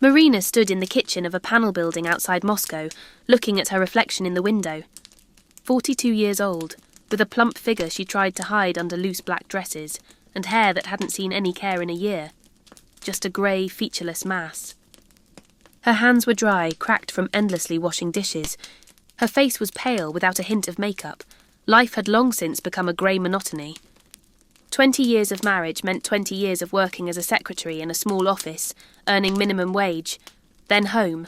Marina stood in the kitchen of a panel building outside Moscow, looking at her reflection in the window. 42 years old, with a plump figure she tried to hide under loose black dresses, and hair that hadn't seen any care in a year. Just a grey, featureless mass. Her hands were dry, cracked from endlessly washing dishes. Her face was pale, without a hint of makeup. Life had long since become a grey monotony. 20 years of marriage meant 20 years of working as a secretary in a small office, earning minimum wage, then home,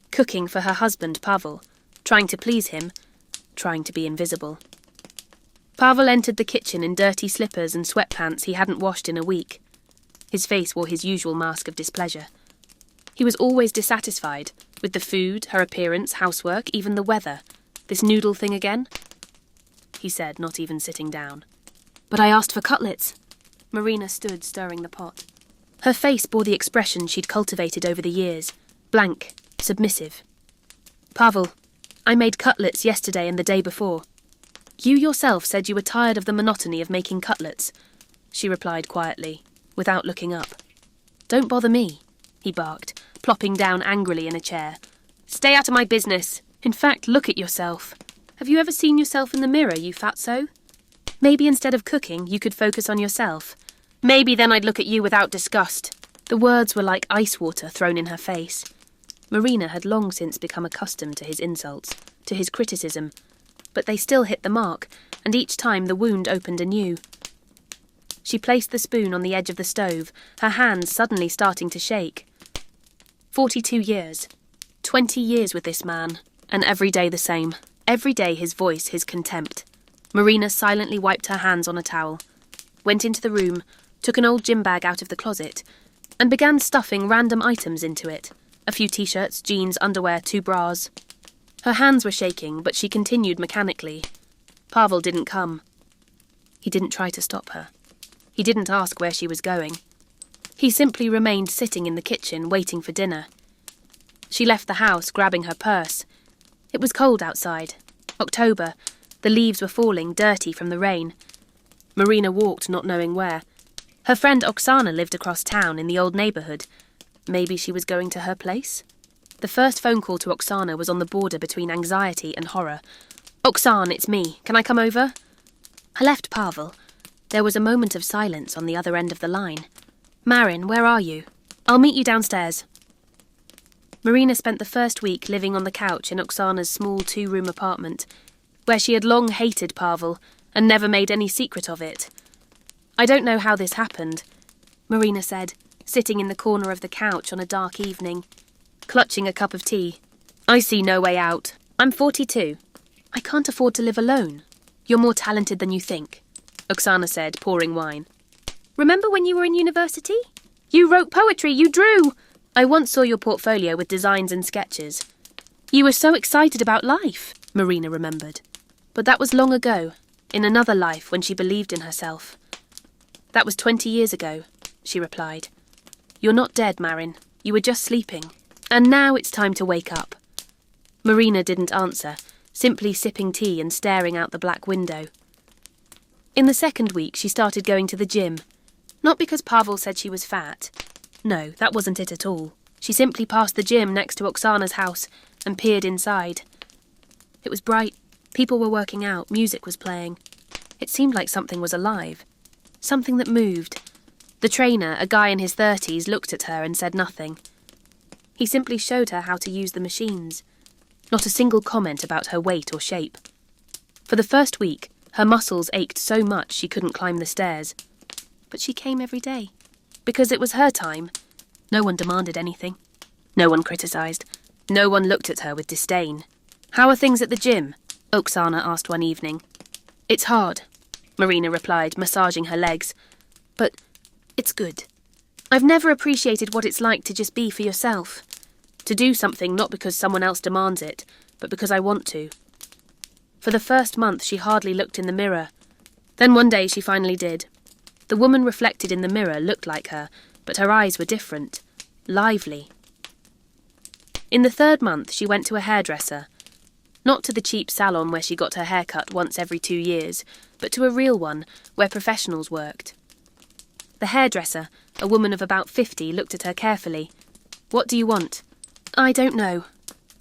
cooking for her husband Pavel, trying to please him, trying to be invisible. Pavel entered the kitchen in dirty slippers and sweatpants he hadn't washed in a week. His face wore his usual mask of displeasure. He was always dissatisfied, with the food, her appearance, housework, even the weather. This noodle thing again? He said, not even sitting down. But I asked for cutlets. Marina stood, stirring the pot. Her face bore the expression she'd cultivated over the years, blank, submissive. Pavel, I made cutlets yesterday and the day before. You yourself said you were tired of the monotony of making cutlets, she replied quietly, without looking up. Don't bother me, he barked, plopping down angrily in a chair. Stay out of my business. In fact, look at yourself. Have you ever seen yourself in the mirror, you fatso? Maybe instead of cooking, you could focus on yourself. Maybe then I'd look at you without disgust. The words were like ice water thrown in her face. Marina had long since become accustomed to his insults, to his criticism, but they still hit the mark, and each time the wound opened anew. She placed the spoon on the edge of the stove, her hands suddenly starting to shake. 42 years. 20 years with this man, and every day the same. Every day his voice, his contempt. Marina silently wiped her hands on a towel, went into the room, took an old gym bag out of the closet, and began stuffing random items into it. A few t-shirts, jeans, underwear, 2 bras. Her hands were shaking, but she continued mechanically. Pavel didn't come. He didn't try to stop her. He didn't ask where she was going. He simply remained sitting in the kitchen, waiting for dinner. She left the house, grabbing her purse. It was cold outside. October. The leaves were falling, dirty from the rain. Marina walked, not knowing where. Her friend Oksana lived across town in the old neighbourhood. Maybe she was going to her place? The first phone call to Oksana was on the border between anxiety and horror. Oksana, it's me. Can I come over? I left Pavel. There was a moment of silence on the other end of the line. Marin, where are you? I'll meet you downstairs. Marina spent the first week living on the couch in Oksana's small 2-room apartment, where she had long hated Pavel and never made any secret of it. I don't know how this happened, Marina said, sitting in the corner of the couch on a dark evening, clutching a cup of tea. I see no way out. I'm 42. I can't afford to live alone. You're more talented than you think, Oksana said, pouring wine. Remember when you were in university? You wrote poetry, you drew. I once saw your portfolio with designs and sketches. You were so excited about life, Marina remembered. But that was long ago, in another life when she believed in herself. That was 20 years ago, she replied. You're not dead, Marin. You were just sleeping. And now it's time to wake up. Marina didn't answer, simply sipping tea and staring out the black window. In the second week, she started going to the gym. Not because Pavel said she was fat. No, that wasn't it at all. She simply passed the gym next to Oksana's house and peered inside. It was bright. People were working out, music was playing. It seemed like something was alive. Something that moved. The trainer, a guy in his 30s, looked at her and said nothing. He simply showed her how to use the machines. Not a single comment about her weight or shape. For the first week, her muscles ached so much she couldn't climb the stairs. But she came every day. Because it was her time. No one demanded anything. No one criticised. No one looked at her with disdain. How are things at the gym? Oksana asked one evening. It's hard, Marina replied, massaging her legs. But it's good. I've never appreciated what it's like to just be for yourself. To do something not because someone else demands it, but because I want to. For the first month she hardly looked in the mirror. Then one day she finally did. The woman reflected in the mirror looked like her, but her eyes were different. Lively. In the 3rd month she went to a hairdresser. Not to the cheap salon where she got her hair cut once every 2 years, but to a real one where professionals worked. The hairdresser, a woman of about 50, looked at her carefully. What do you want? I don't know,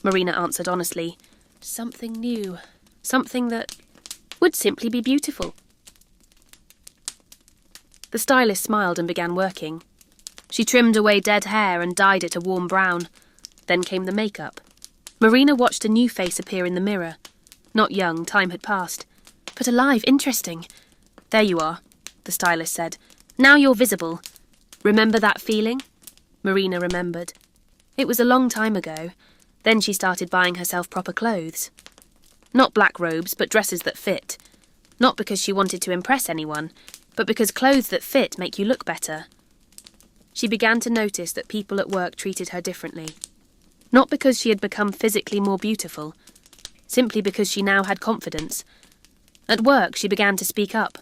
Marina answered honestly. Something new. Something that would simply be beautiful. The stylist smiled and began working. She trimmed away dead hair and dyed it a warm brown. Then came the makeup. Marina watched a new face appear in the mirror. Not young, time had passed. But alive, interesting. There you are, the stylist said. Now you're visible. Remember that feeling? Marina remembered. It was a long time ago. Then she started buying herself proper clothes. Not black robes, but dresses that fit. Not because she wanted to impress anyone, but because clothes that fit make you look better. She began to notice that people at work treated her differently. Not because she had become physically more beautiful, simply because she now had confidence. At work, she began to speak up.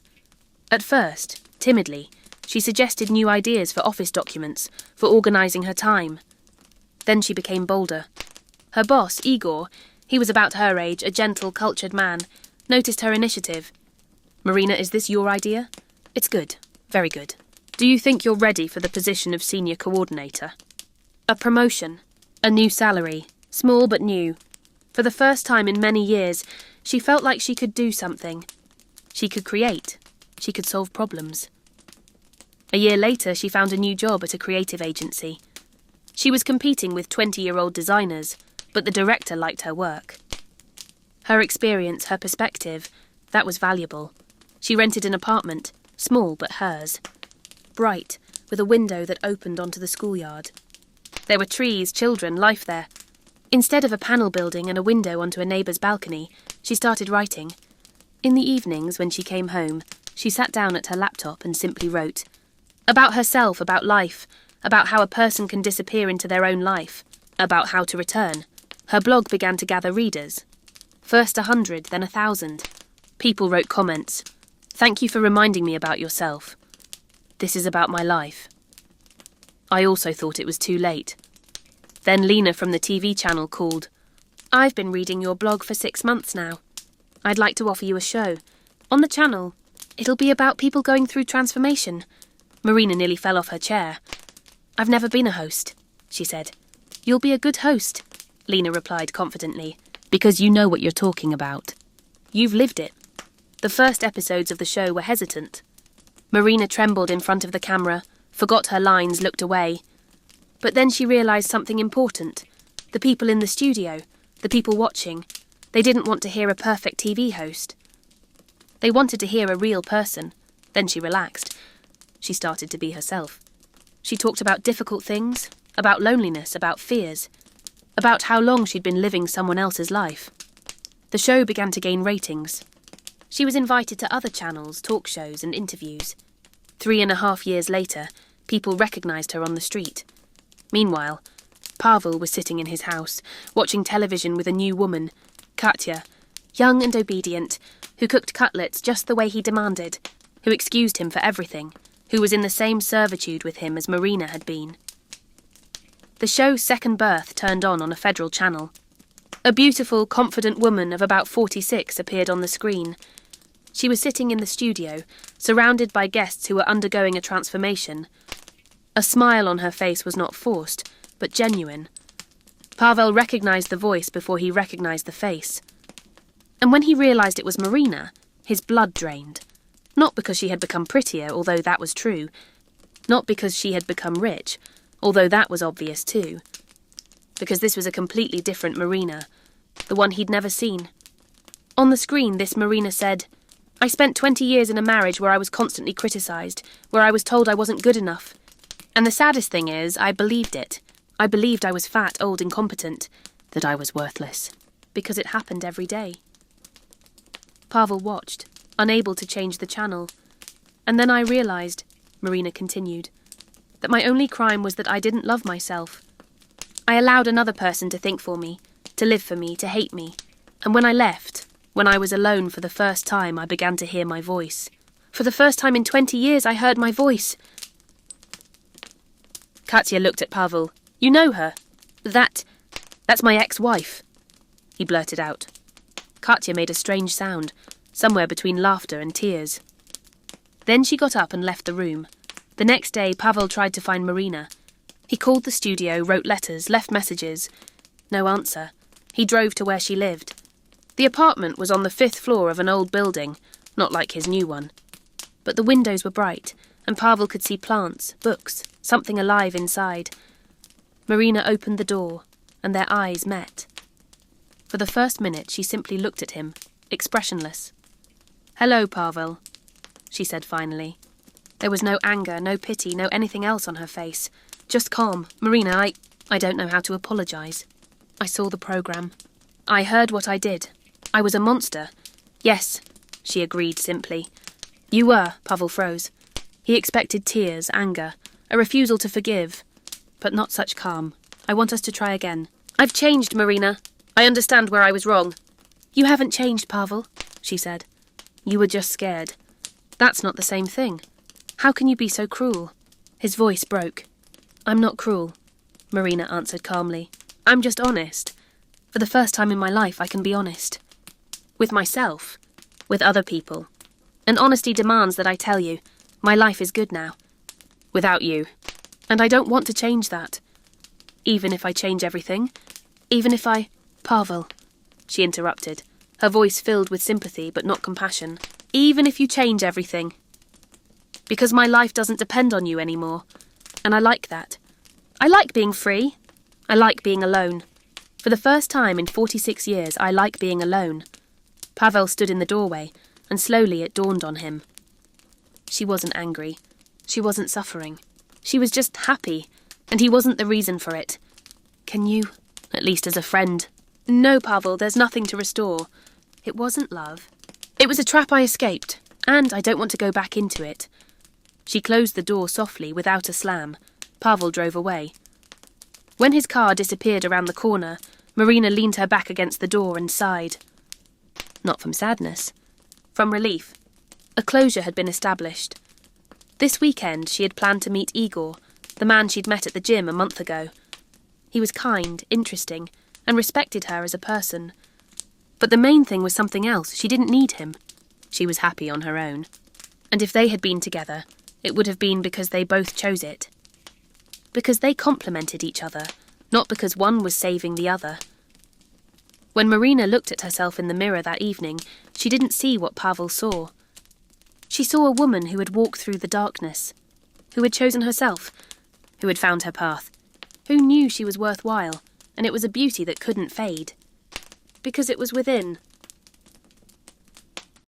At first, timidly, she suggested new ideas for office documents, for organising her time. Then she became bolder. Her boss, Igor, he was about her age, a gentle, cultured man, noticed her initiative. Marina, is this your idea? It's good. Very good. Do you think you're ready for the position of senior coordinator? A promotion. A new salary. Small but new. For the first time in many years, she felt like she could do something. She could create. She could solve problems. A year later, she found a new job at a creative agency. She was competing with 20-year-old designers, but the director liked her work. Her experience, her perspective, that was valuable. She rented an apartment, small but hers. Bright, with a window that opened onto the schoolyard. There were trees, children, life there. Instead of a panel building and a window onto a neighbour's balcony, she started writing. In the evenings, when she came home, she sat down at her laptop and simply wrote. About herself, about life, about how a person can disappear into their own life, about how to return. Her blog began to gather readers. First 100, then 1,000. People wrote comments. Thank you for reminding me about yourself. This is about my life. I also thought it was too late. Then Lena from the TV channel called. I've been reading your blog for 6 months now. I'd like to offer you a show. On the channel. It'll be about people going through transformation. Marina nearly fell off her chair. I've never been a host, she said. You'll be a good host, Lena replied confidently, because you know what you're talking about. You've lived it. The first episodes of the show were hesitant. Marina trembled in front of the camera, forgot her lines, looked away. But then she realised something important. The people in the studio, the people watching, they didn't want to hear a perfect TV host. They wanted to hear a real person. Then she relaxed. She started to be herself. She talked about difficult things, about loneliness, about fears, about how long she'd been living someone else's life. The show began to gain ratings. She was invited to other channels, talk shows and interviews. 3.5 years later, people recognised her on the street. Meanwhile, Pavel was sitting in his house, watching television with a new woman, Katya, young and obedient, who cooked cutlets just the way he demanded, who excused him for everything, who was in the same servitude with him as Marina had been. The show's second birth turned on a federal channel. A beautiful, confident woman of about 46 appeared on the screen. She was sitting in the studio, surrounded by guests who were undergoing a transformation. A smile on her face was not forced, but genuine. Pavel recognised the voice before he recognised the face. And when he realised it was Marina, his blood drained. Not because she had become prettier, although that was true. Not because she had become rich, although that was obvious too. Because this was a completely different Marina, the one he'd never seen. On the screen, this Marina said, I spent 20 years in a marriage where I was constantly criticised, where I was told I wasn't good enough. And the saddest thing is, I believed it. I believed I was fat, old, incompetent, that I was worthless, because it happened every day. Pavel watched, unable to change the channel. And then I realised, Marina continued, that my only crime was that I didn't love myself. I allowed another person to think for me, to live for me, to hate me. And when I left, when I was alone for the first time, I began to hear my voice. For the first time in 20 years, I heard my voice. Katya looked at Pavel. You know her? That's my ex-wife, he blurted out. Katya made a strange sound, somewhere between laughter and tears. Then she got up and left the room. The next day, Pavel tried to find Marina. He called the studio, wrote letters, left messages. No answer. He drove to where she lived. The apartment was on the 5th floor of an old building, not like his new one. But the windows were bright, and Pavel could see plants, books, something alive inside. Marina opened the door, and their eyes met. For the first minute she simply looked at him, expressionless. "Hello, Pavel," she said finally. There was no anger, no pity, no anything else on her face. Just calm. "Marina, I don't know how to apologise. I saw the programme. I heard what I did. I was a monster." "Yes," she agreed simply. "You were," Pavel froze. He expected tears, anger, a refusal to forgive, but not such calm. "I want us to try again." "I've changed, Marina. I understand where I was wrong." "You haven't changed, Pavel," she said. "You were just scared. That's not the same thing. How can you be so cruel?" His voice broke. "I'm not cruel," Marina answered calmly. "I'm just honest. For the first time in my life, I can be honest. With myself. With other people. And honesty demands that I tell you, my life is good now. Without you. And I don't want to change that. Even if I change everything. Even if I—" "Pavel," she interrupted, her voice filled with sympathy but not compassion. "Even if you change everything. Because my life doesn't depend on you anymore. And I like that. I like being free. I like being alone. For the first time in 46 years, I like being alone." Pavel stood in the doorway, and slowly it dawned on him. She wasn't angry. She wasn't suffering. She was just happy, and he wasn't the reason for it. "Can you, at least as a friend—" "No, Pavel, there's nothing to restore. It wasn't love. It was a trap I escaped, and I don't want to go back into it." She closed the door softly, without a slam. Pavel drove away. When his car disappeared around the corner, Marina leaned her back against the door and sighed. Not from sadness. From relief. A closure had been established. This weekend she had planned to meet Igor, the man she'd met at the gym a month ago. He was kind, interesting, and respected her as a person. But the main thing was something else. She didn't need him. She was happy on her own. And if they had been together, it would have been because they both chose it. Because they complemented each other, not because one was saving the other. When Marina looked at herself in the mirror that evening, she didn't see what Pavel saw. She saw a woman who had walked through the darkness, who had chosen herself, who had found her path, who knew she was worthwhile, and it was a beauty that couldn't fade. Because it was within,